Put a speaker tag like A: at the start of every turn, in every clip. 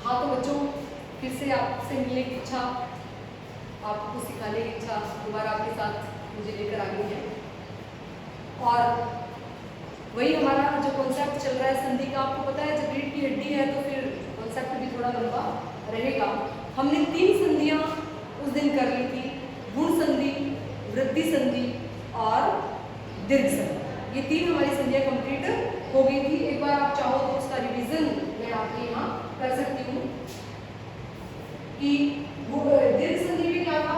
A: हाँ तो बच्चों, फिर से आपसे मिलने की इच्छा, आपको सिखाने की इच्छा दोबारा आपके साथ मुझे लेकर आ गई है। और वही हमारा जो कॉन्सेप्ट चल रहा है संधि का, आपको पता है जब रीढ़ की हड्डी है तो फिर कॉन्सेप्ट भी थोड़ा लंबा रहेगा। हमने 3 संधियाँ उस दिन कर ली थी, गुण संधि, वृद्धि संधि और दीर्घ संधि। ये 3 हमारी संधियाँ कंप्लीट हो गई थी। एक बार आप चाहो तो उसका रिवीजन मैं आपके यहाँ कर सकती हूँ कि दीर्घ संधि में क्या था।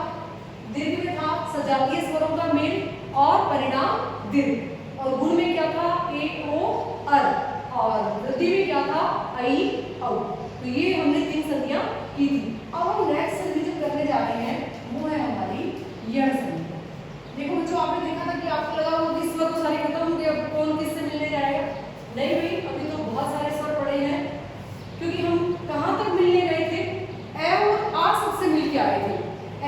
A: दीर्घ में था सजातीय स्वरों का मेल और परिणाम दीर्घ, और गुण में क्या था ए ओ अर, और वृद्धि में क्या था आई औ। तो ये हमने 3 संधियाँ की थी। अब हम नेक्स्ट संधि जो करने जा रहे हैं वो है हमारी यण संधि। देखो बच्चों, आपने देखा था कि आपको लगा वो कि स्वर तो सारे खत्म हो गए, अब कौन किससे मिलने जाएगा। नहीं भाई, अभी तो बहुत सारे स्वर पड़े हैं, क्योंकि हम कहाँ तक मिलने गए थे, ए और आ सबसे मिल के आए थे।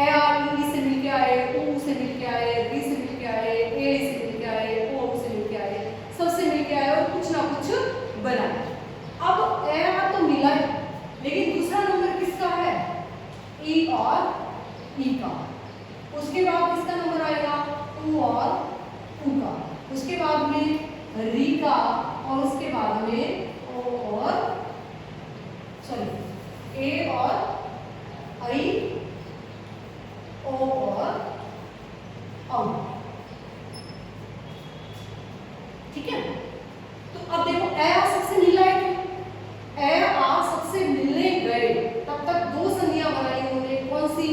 A: ए आ ई से मिल के आए, ऊ से मिल के आए, री से मिल के आए, ए से मिल के आए, ओ से मिल के आए, सबसे मिल के आए और कुछ ना कुछ बनाए। अब ए आ तो मिला है, लेकिन दूसरा नंबर किसका है, ई और ई का। उसके बाद किसका नंबर आएगा, ऊ और ऊ का। उसके बाद में री का, और उसके बाद में ओ और सॉरी ए और आई, ओ और औ। ठीक है। तो अब देखो ए आ सबसे मिला है, ए आ सबसे मिलने गए, तब तक 2 संधियां बनाई उन्होंने। कौन सी,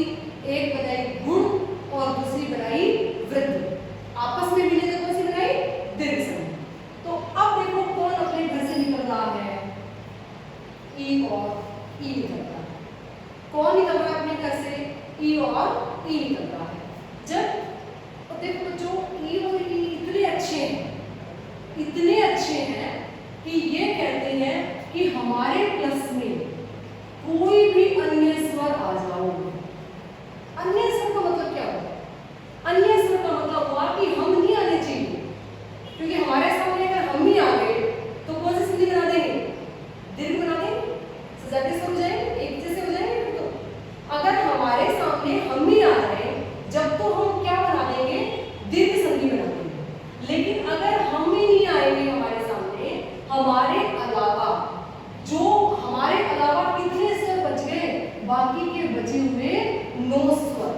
A: एक बनाई गुण और दूसरी बनाई वृद्धि। आपस में मिले तो कौन सी बनाई, दीर्घ संधि। तो अब देखो कौन अपने घर से निकल रहा है, ई और ई निकल रहा है। कौन निकल रहा है अपने घर से, ई और ई निकल रहा है। जब तो देखो बच्चों, ई और ई इतने अच्छे हैं, इतने अच्छे हैं कि ये कहते हैं कि हमारे प्लस में कोई भी अन्य स्वर आ जाओ। अन्य स्वर का मतलब क्या होता है, अन्य स्वर का मतलब हुआ कि हम नहीं आने चाहिए, क्योंकि हमारे सामने अगर हम ही आ गए तो कौन सी संधि बना देंगे, दीर्घ बना देंगे, सजातीय स्वर हो जाएंगे, एक जैसे हो जाएंगे। तो अगर हमारे सामने हम ही आ जाए जब, तो हम क्या बना देंगे, दीर्घ संधि बना देंगे। लेकिन अगर हम ही नहीं आएंगे हमारे सामने, हमारे अलावा कितने स्वर बच गए, बाकी के बचे हुए 9 स्वर,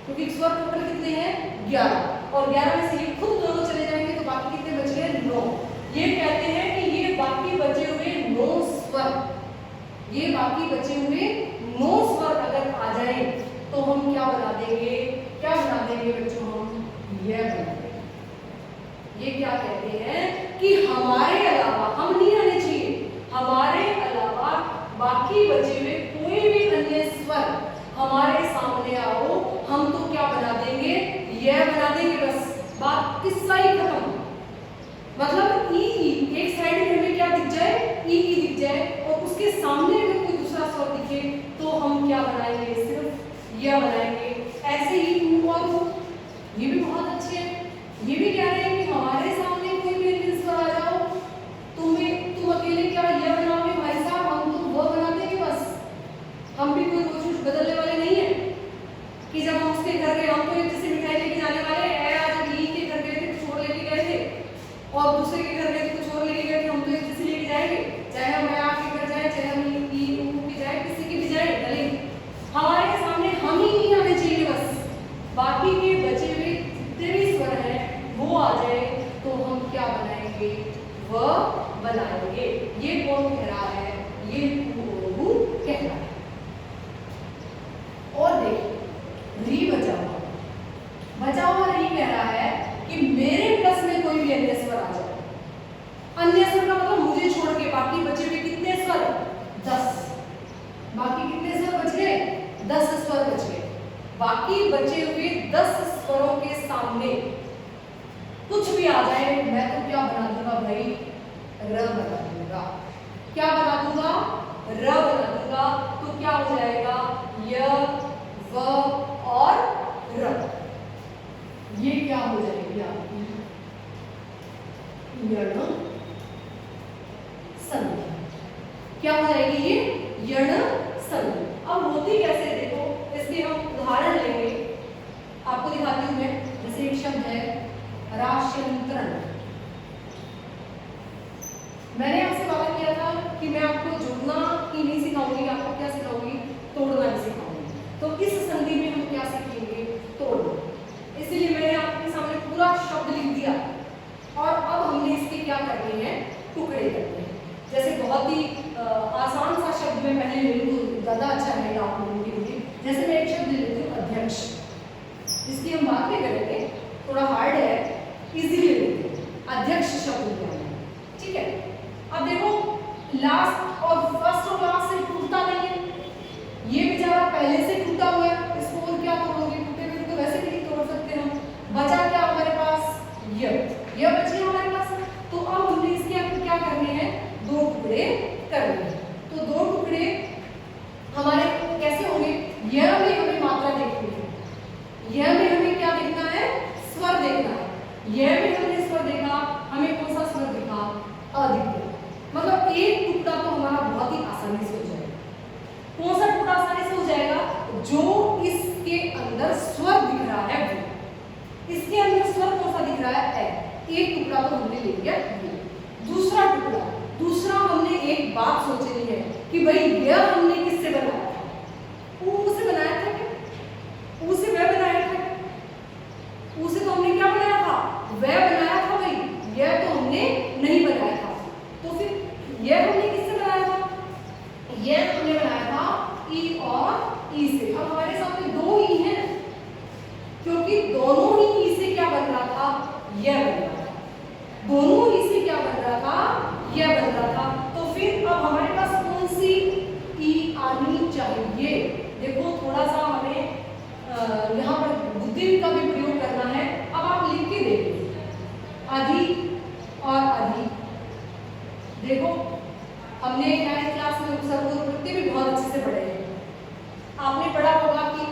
A: क्योंकि स्वर टोटल कितने हैं 11, और 11 में से ये खुद दोनों चले जाएंगे तो बाकी कितने बच गए 9। ये कहते हैं कि ये बाकी बचे हुए 9 स्वर, ये बाकी बचे हुए 9 स्वर अगर आ जाए तो हम क्या बना देंगे, क्या बना देंगे बच्चों, हम यह बना देंगे। ये क्या कहते हैं कि हमारे अलावा, हम नहीं आने चाहिए, हमारे अलावा बाकी बचे हुए कोई भी अन्य स्वर हमारे सामने आओ, हम तो क्या बना देंगे, यह बना देंगे। बस बात किस्सा ही खत्म। मतलब ई एक साइड में हमें क्या दिख जाए, ई दिख जाए, और उसके सामने में कोई दूसरा स्वर दिखे तो हम क्या बनाएंगे, सिर्फ यह बनाएंगे। ऐसे ही ऊ और ऊ, ये भी बहुत अच्छे हैं। ये भी कह रहे हैं कि हमारे सामने कोई भी अन्य स्वर आ जाओ, तुम अकेले क्या यह बनाओगे भाई साहब, हम तो वो बना देंगे। बस हम भी कोई कुछ बदलने वाले नहीं है कि जब हम उसके घर गए, हम तो एक जैसे मिठाई लेके जाने वाले हैं। आज ई के घर गए थे कुछ और लेके गए थे, और दूसरे के घर गए थे कुछ और लेके गए थे, हम तो एक जैसे लेके जाएंगे, चाहे हम आपके घर जाए, चाहे हम ई ऊ के जाए, किसी के भी जाए, भले हमारे सामने हम ही नहीं आने चाहिए। बस बाकी के बचे हुए जितने भी स्वर हैं वो आ जाए तो हम क्या बनाएंगे, वह बनाएंगे। ये कौन कह रहा है, ये ऊ कह रहा है। और देखिए री बचा हुआ री कह रहा है कि मेरे प्लस में कोई भी अन्य स्वर आ जाए। अन्य स्वर का मतलब मुझे छोड़ के बाकी बचे हुए कितने स्वर, 10। बाकी कितने स्वर बच गए, 10 स्वर बच गए। बाकी बचे हुए 10 स्वरों के सामने कुछ भी आ जाए, मैं तो क्या बना दूंगा भाई, र बना दूंगा। क्या बना दूंगा, र बना दूंगा। तो क्या हो जाएगा, य व और र। ये क्या हो जाएगी आपकी यण संधि। क्या हो जाएगी ये यण संधि। अब होती कैसे देखो, इसके हम उदाहरण लेंगे, आपको दिखाती हूँ मैं। जैसे एक शब्द है राष्ट्रयंत्रण। मैंने आपसे वादा किया था कि मैं आपको जोड़ना ही नहीं सिखाऊंगी, आपको क्या सिखाऊंगी, तोड़ना भी सिखाऊंगी। तो इस संधि में हम क्या सीखेंगे, तोड़ना। इसलिए मैंने आपके सामने पूरा शब्द लिख दिया और अब हमने इसके क्या करने हैं, टुकड़े करने हैं। जैसे बहुत ही आसान सा शब्द मैं पहले ले लूँ तो ज़्यादा अच्छा रहेगा आप लोगों के लिए। जैसे मैं एक शब्द ले लेती हूँ अध्यक्ष, इसकी हम बात नहीं करेंगे, थोड़ा हार्ड है, इजीली लेते हैं। अध्यक्ष शब्द लिया है, ठीक है। अब देखो लास्ट और फर्स्ट और लास्ट से टूटता नहीं है, ये बेचारा पहले से टूटा हुआ है, इसको और क्या तोड़ोगे, टूटे हुए तो वैसे भी नहीं तोड़ सकते हम। बचा क्या हमारे पास, यह बची हमारे पास। तो अब हमने इसके क्या करने हैं, दो टुकड़े करने हैं। तो दो टुकड़े हमारे कैसे होंगे, यह में हमें मात्रा देखनी है, यह में हमें क्या देखना है, स्वर देखना है। यह में हमने स्वर देखा, हमें कौन सा स्वर दिखा, अधिक। मतलब एक टुकड़ा तो हमारा बहुत ही आसानी से हो जाएगा। कौन सा टुकड़ा आसानी से हो जाएगा, जो इसके अंदर स्वर दिख रहा है वो। इसके अंदर स्वर कौन सा दिख रहा है, एक टुकड़ा तो हमने ले लिया। दूसरा टुकड़ा, दूसरा हमने एक बात सोचनी है कि भाई यह हमने किससे बनाया था, ऊ से बनाया था क्या, ऊ से वह बनाया था क्या, ऊ से तो हमने क्या बनाया था, वह बनाया था भाई, यह तो हमने नहीं बनाया था। तो फिर यह हमने किससे बनाया था, यह हमने बनाया था ई और ई से। अब हमारे सामने दो ई हैं, क्योंकि दोनों ही ई से क्या बन रहा था, यह बन रहा था। दोनों ही से क्या बन रहा था, यह बन रहा था। तो फिर अब हमारे पास कौन सी ई आनी चाहिए। देखो थोड़ा सा हमें यहाँ पर बुद्धि का भी प्रयोग करना है। अब आप लिख के देखिए, अधि और अधि। देखो हमने 9th क्लास में उपसर्ग और प्रत्यय भी बहुत अच्छे से पढ़े हैं। आपने पढ़ा होगा कि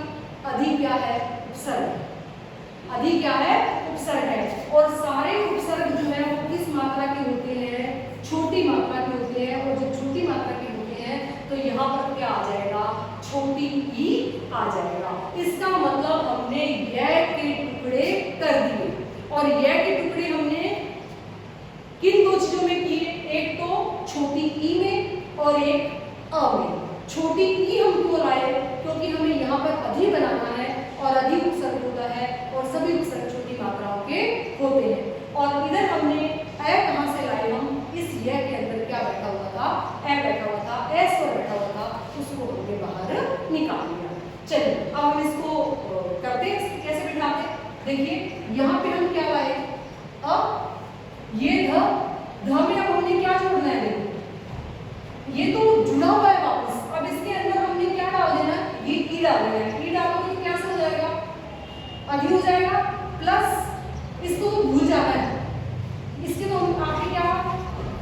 A: अधि क्या है, उपसर्ग। अधि क्या है, उपसर्ग है। और सारे उपसर्ग जो है वो किस मात्रा के होते हैं, छोटी मात्रा के होते हैं। और जब छोटी मात्रा के होते हैं तो यहाँ पर क्या आ जाएगा, छोटी ई आ जाएगा। इसका मतलब हमने यह के टुकड़े कर दिए। और यह के टुकड़े हमने किन दो चीजों में किए, एक तो छोटी ई में और एक अ में। छोटी ई हम क्यों लाए, क्योंकि हमें यहाँ पर अधि बनाना है और अधि उपसर्ग होता है और सभी उपसर्ग छोटी मात्राओं के होते हैं। और इधर हमने ए कहाँ से लाए, हम इस यह के अंदर क्या बैठा हुआ था, ए बैठा हुआ था, एस पर बैठा हुआ था, उसको हमने बाहर निकाल दिया। चलिए अब हम इसको करते हैं, कैसे बिठाते हैं। देखिए यहाँ पे हम क्या लाए, अब ये ध में अब हमने क्या जोड़ना है, देखो ये तो जुड़ा हुआ है वापस। अब इसके अंदर हमने क्या डाल देना, ये ई डाल देना है। ई डालोगे तो क्या हो जाएगा, अधि हो जाएगा। प्लस इसको तो भूल जाना है, इसके तो आपने क्या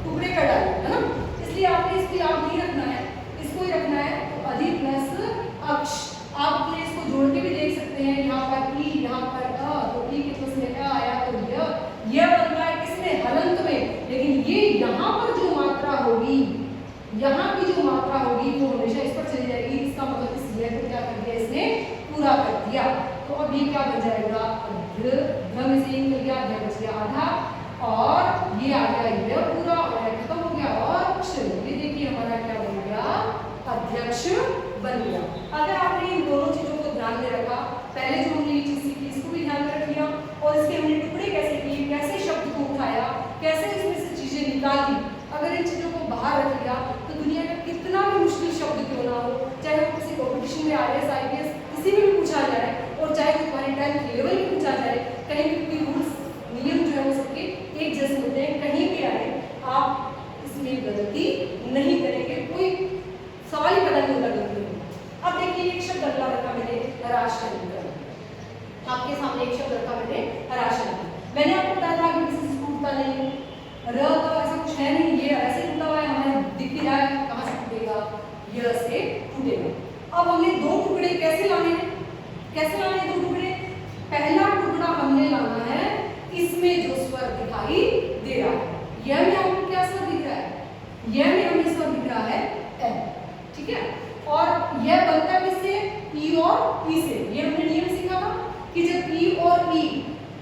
A: टुकड़े कर डाले है ना, इसलिए आपने इसको याद नहीं रखना है, इसको ही रखना है। तो अधि प्लस अक्ष, आप अपने इसको जोड़ के भी देख सकते हैं। यहाँ पर ई, यहाँ पर अ, तो ई के प्लस में अ आया तो यह बन रहा है किसमें, हलंत में। लेकिन ये यहाँ पर जो मात्रा होगी, यहाँ की जो मात्रा होगी वो हमेशा इस पर चली जाएगी। इसका मतलब इस यह को क्या कर दिया, इसने पूरा कर दिया। तो अब ये क्या बन जाएगा, ध में से निकल गया, ध बच गया आधा, और ये आ गया यह पूरा, और खत्म हो गया। और अक्ष, ये देखिए हमारा क्या बन गया, अध्यक्ष बन गया। अगर आपने इन दोनों चीजों को ध्यान में रखा, पहले जो हमने ये चीज सीखी इसको भी ध्यान में रख लिया, और इसके हमने टुकड़े कैसे किए, कैसे शब्द को उठाया, कैसे इसमें से चीजें निकाली, अगर इन चीजों को बाहर रख लिया तो दुनिया का कितना भी मुश्किल शब्द क्यों ना हो, चाहे वो किसी कॉम्पिटिशन में IAS IPS किसी में भी पूछा जाए, और चाहे वो तुम्हारी 10th लेवल में पूछा जाए, कहीं भी कोई रूल्स नियम जो है वो सबके एक जैसे होते हैं, कहीं भी आए आप इसमें गलती नहीं करेंगे, कोई सवाल ही पता नहीं होगा गलती में। अब देखिए एक शब्द अगला रखा मैंने, राष्ट्रयंत्र। आपके सामने एक शब्द रखा मैंने, राष्ट्रयंत्र। मैंने आपको बताया था कि किसी से टूटता नहीं, र तो ऐसा कुछ है नहीं, ये ऐसे टूटा हुआ है, हमें दिख ही रहा है, कहाँ से टूटेगा, यह से टूटेगा। अब हमने दो टुकड़े कैसे लाने हैं, कैसे लाने हैं दो टुकड़े। पहला टुकड़ा हमने लाना है इसमें जो स्वर दिखाई दे रहा है, यह में आपको क्या स्वर दिख रहा है, यह में हमें स्वर दिख रहा है ए, ठीक है। और ई से। ये हमने नियम सीखा था कि जब ई और ई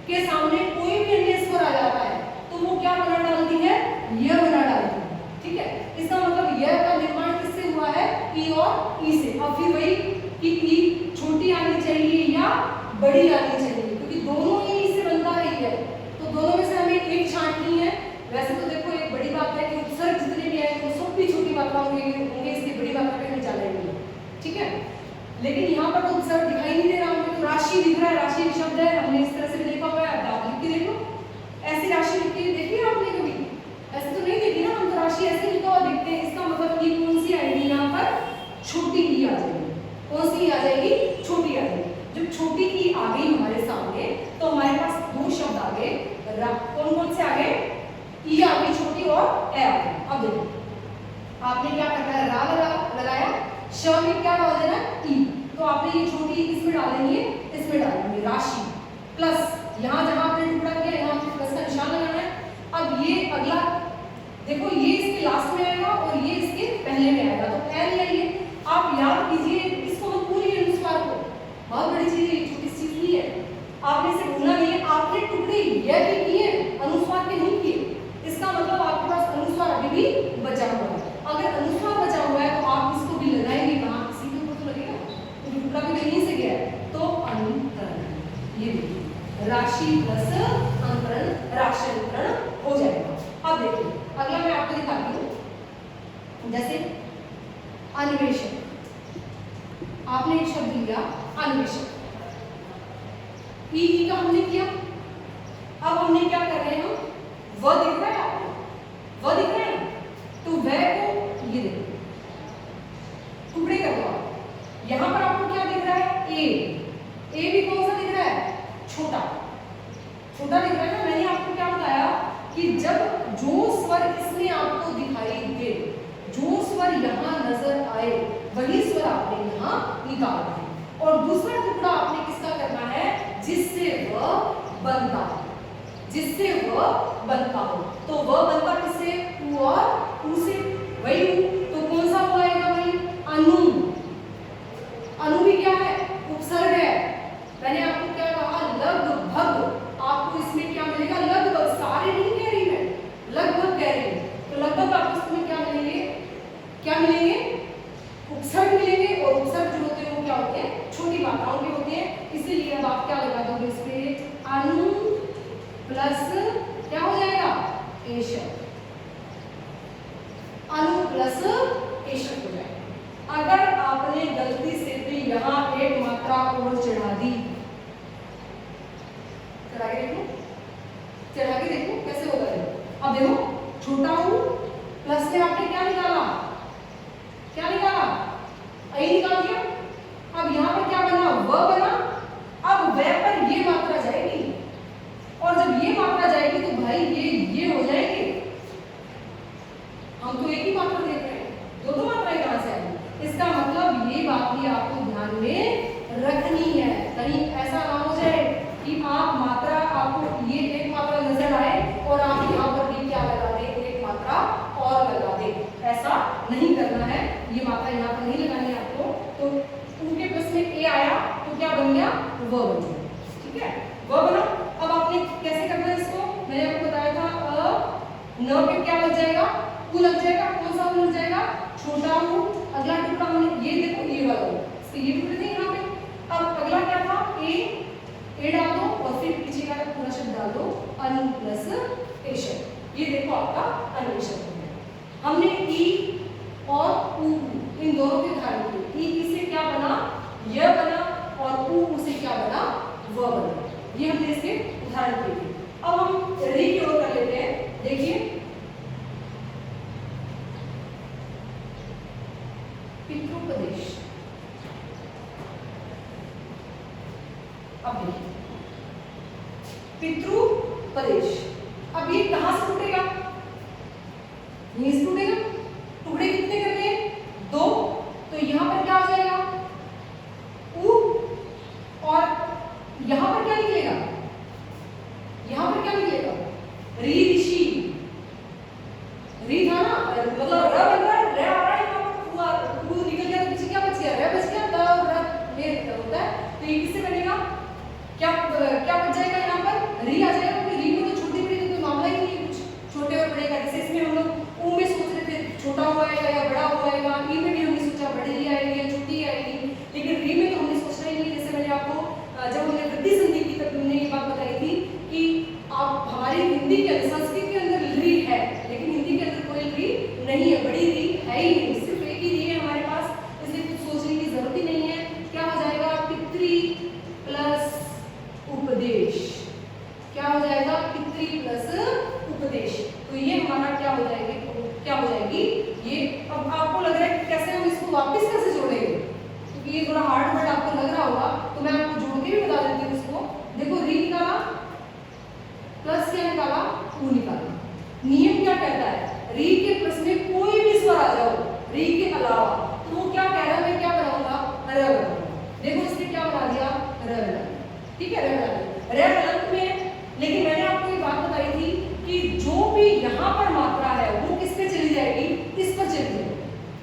A: के सामने कोई भी अन्य स्वर आ जाता है तो वो क्या बना डालती है, यह बना डालती है। ठीक है, इसका मतलब यह का निर्माण किससे हुआ है, ई और ई से। अब फिर वही कि ई छोटी आनी चाहिए या बड़ी आनी चाहिए, क्योंकि दोनों ही इससे बनता है, तो दोनों में से हमें एक छांटनी है। वैसे तो देखो एक बड़ी बात है कि उपसर्ग जितने भी आए वो सब भी छोटी मात्रा होंगे, इसलिए बड़ी मात्रा पे हम चलेंगे। ठीक है, लेकिन यहाँ पर तो उपसर्ग दिखाई नहीं दे रहा हमें, तो राशि दिख रहा है, राशि शब्द है, हमने इस तरह से भी देखा हुआ है। आप लिख के देखो, ऐसी राशि लिख के देखी है आपने कभी? ऐसे तो नहीं देखी ना, हम तो राशि ऐसे लिखा हुआ देखते हैं। इसका मतलब ये कौन सी आएगी, यहाँ पर छोटी ई आ जाएगी। कौन सी आ जाएगी, छोटी आ जाएगी। जब छोटी ई आ गई हमारे सामने तो हमारे पास दो शब्द आ गए, कौन कौन से आ गए, ई आ गई छोटी और ए आ गई। अब देखो आपने क्या करना है, रा लगाया, श में क्या डाल देना, ई, तो आपने ये छोटी इसमें डालेंगे, इसमें डालेंगे, राशि प्लस यहाँ जहां आपने टुकड़ा किया यहाँ पे प्लस का निशान लगाना है। अब ये अगला देखो, ये इसके लास्ट में आएगा और ये इसके पहले में आएगा, तो ए लिया। ये आप याद कीजिए, इसको हम पूरी अनुस्वार को, बहुत बड़ी चीज है, छोटी चीज नहीं है, आपने इसे भूलना नहीं है। आपने टुकड़े यह भी किए, अनुस्वार के नहीं किए, इसका मतलब आपके पास अनुस्वार अभी भी बचा हुआ है। अगर अनुस्वार बचा हुआ है तो आप इसको भी लगाएंगे कहाँ, किसी के ऊपर तो लगेगा, तो टुकड़ा भी कहीं से गया है, तो अंतरण। ये देखिए राशि प्लस अंतरण, राशि अंतरण हो जाएगा। अब देखिए अगला मैं आपको दिखाती हूँ, जैसे अन्वेषण। आपने एक शब्द लिया अन्वेषण, ई का हमने किया। अब हमने क्या कर रहे हैं, हम वह दिख रहा है आपको, वह दिख रहा है ना, तो वह को ये देखो टुकड़े कर दो आप। यहां पर आपको क्या दिख रहा है, ए भी कौन सा दिख रहा है, छोटा छोटा दिख रहा है ना। मैंने आपको क्या बताया कि जब जो स्वर इसमें आपको दिखाई दे, जो स्वर यहाँ नजर आए, वही स्वर आपने यहाँ निकालना है। और दूसरा टुकड़ा आपने किसका करना है, जिससे वह बनता है, जिससे वह बनता हो। तो वह बनता किससे, उ और उ से, वही उ, तो कौन सा हुआ आएगा भाई, अनु। अनु भी क्या है, उपसर्ग है। मैंने आपको क्या कहा, लगभग, आपको इसमें क्या मिलेगा, लगभग, सारे नहीं कह रही मैं, लगभग कह रही हूं, तो लगभग आपको इसमें क्या मिलेंगे, क्या मिलेंगे, उपसर्ग मिलेंगे। और उपसर्ग जो होते हैं वो क्या होते हैं, छोटी मात्राओं के होते हैं, इसीलिए अब आप क्या लगा दोगे इस पे, अनु प्लस क्या हो जाएगा, एशक, अनु प्लस एशक हो जाएगा। अगर आपने गलती से भी यहाँ एक मात्रा और चढ़ा दी, चढ़ा के देखो, चढ़ा के देखो कैसे होगा ये। अब देखो छोटा हूं प्लस में आपने क्या निकाला, क्या निकाला, आई निकाल दिया। अब यहाँ पर क्या बना, वह बना। अब वह पर ये मात्रा जाएगी, और जब ये मात्रा जाएगी तो भाई ये हो जाएंगे। हम तो एक ही मात्रा देख रहे हैं, दो मात्राएं कहां से आएंगी। इसका मतलब ये बात भी आपको ध्यान में रखनी है, कहीं ऐसा ना हो जाए कि आप मात्रा, आपको ये एक मात्रा नजर आए और आप यहाँ पर भी क्या लगा दें, एक मात्रा और लगा दें। ऐसा नहीं करना है, ये मात्रा यहाँ पर नहीं लगानी है आपको। तो उनके प्लस में ए आया तो क्या बन गया, वह बन गया। ठीक है, वह बना। अब आपने कैसे करना है इसको, मैंने आपको बताया था, न पे क्या लग जाएगा, उ लग जाएगा। कौन सा उ लग जाएगा, छोटा उ। अगला टुकड़ा हमने ये देखो, ये वाला तो ये टुकड़े थे यहाँ पे। अब अगला क्या था, ए डाल दो और फिर पीछे का पूरा शब्द डाल दो, अनु प्लस एशक। ये देखो आपका अन्वेषण हो गया। हमने ई और उ इन दोनों के उदाहरण किए। ई से क्या बना, यह बना, और उ से क्या बना, वह बना। ये हमने इसके उदाहरण किए। अब हम री की ओर कर लेते हैं। देखिए पितृपदेश। अब देखिए पितृपदेश, अब ये कहां से टूटेगा, यहीं से टूटेगा। टुकड़े कितने करने हैं, दो, तो यहां पर क्या हो जाएगा, उ, और यहां पर क्या निकलेगा, यहां पर क्या निकलेगा, री ऋषि। री था ना, मतलब र बन रहा है, र आ रहा है, यहाँ पर उ निकल गया तो पीछे क्या बच गया, र बच गया, द और र, ये है ही नहीं, सिर्फ एक ही री है हमारे पास, इसलिए कुछ सोचने की जरूरत ही नहीं है। क्या हो जाएगा, पितृ प्लस उपदेश, क्या हो जाएगा, पितृ प्लस उपदेश। तो ये हमारा क्या हो जाएगी, ये। अब आपको लग रहा है कि कैसे हम इसको वापस कैसे जोड़ेंगे, क्योंकि ये थोड़ा हार्ड वर्ड आपको लग रहा होगा, तो मैं आपको जोड़ के भी बता देती हूँ इसको। देखो री निकाला प्लस क्या निकाला, ऊ निकाला। नियम क्या कहता है, री के प्लस में कोई भी स्वर आ जाओ री के अलावा, तो वो क्या कह रहा है, मैं क्या बनाऊंगा, र बनाऊंगा। देखो इसने क्या बना दिया, र बना, ठीक है, र अलग में। लेकिन मैंने आपको ये बात बताई थी कि जो भी यहाँ पर मात्रा है वो किस पे चली जाएगी, इस पर चली जाएगी,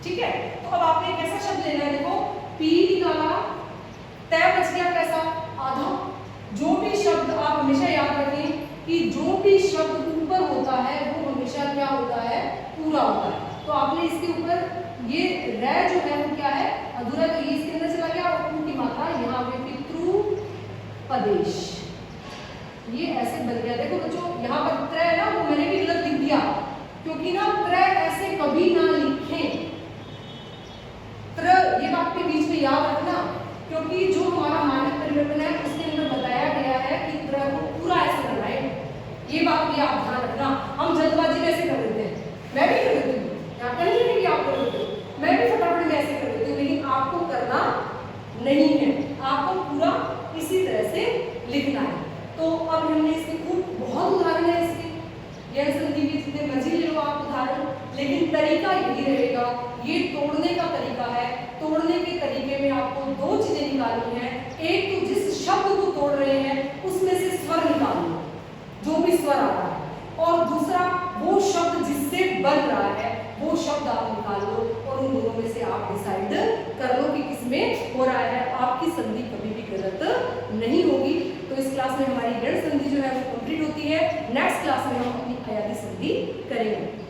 A: ठीक है। तो अब आपने एक ऐसा शब्द लेना है, देखो पी निकाला, तय बच गया कैसा, आधा। जो भी शब्द आप हमेशा याद रखें कि जो भी शब्द ऊपर होता है वो हमेशा क्या होता है, पूरा होता है। तो आपने इसके ऊपर ये रे जो है वो क्या है, अधूरा, तो ये इसके अंदर चला गया और ऊ की मात्रा यहाँ पे पितृपदेश, ये ऐसे बन गया। देखो बच्चों यहाँ पर त्र है ना, वो मैंने भी गलत लिख दिया, क्योंकि ना त्र ऐसे कभी ना लिखें, त्र, ये बात के बीच में याद रखना, क्योंकि जो हमारा मानक परिवर्तन है उसके अंदर बताया गया है कि त्र को पूरा ऐसे करना है। ये बात भी आप ध्यान रखना। हम जल्दबाजी में ऐसे कर देते हैं, मैं भी कर देती हूँ, यहाँ पर नहीं है कि आप कर देते हो, मैं भी फटाफट में ऐसे कर देती हूँ, लेकिन आपको करना नहीं है, आपको पूरा इसी तरह से लिखना है। तो अब हमने इसके खूब बहुत उदाहरण है इसके, यह संधि के जितने मर्जी ले लो आप उदाहरण, लेकिन तरीका यही रहेगा, ये तोड़ने का तरीका है। तोड़ने के तरीके में आपको दो चीजें निकालनी है, एक तो जिस शब्द को तोड़ रहे हैं उसमें से स्वर निकालना, जो भी स्वर आ रहा है, और दूसरा वो शब्द जिससे बन रहा है वो शब्द आप निकाल लो, और उन दोनों में से आप डिसाइड कर लो कि किसमें हो रहा है। आपकी संधि कभी भी गलत नहीं होगी। तो इस क्लास में हमारी गण संधि जो है वो कंप्लीट होती है। नेक्स्ट क्लास में हम अपनी अयादी संधि करेंगे।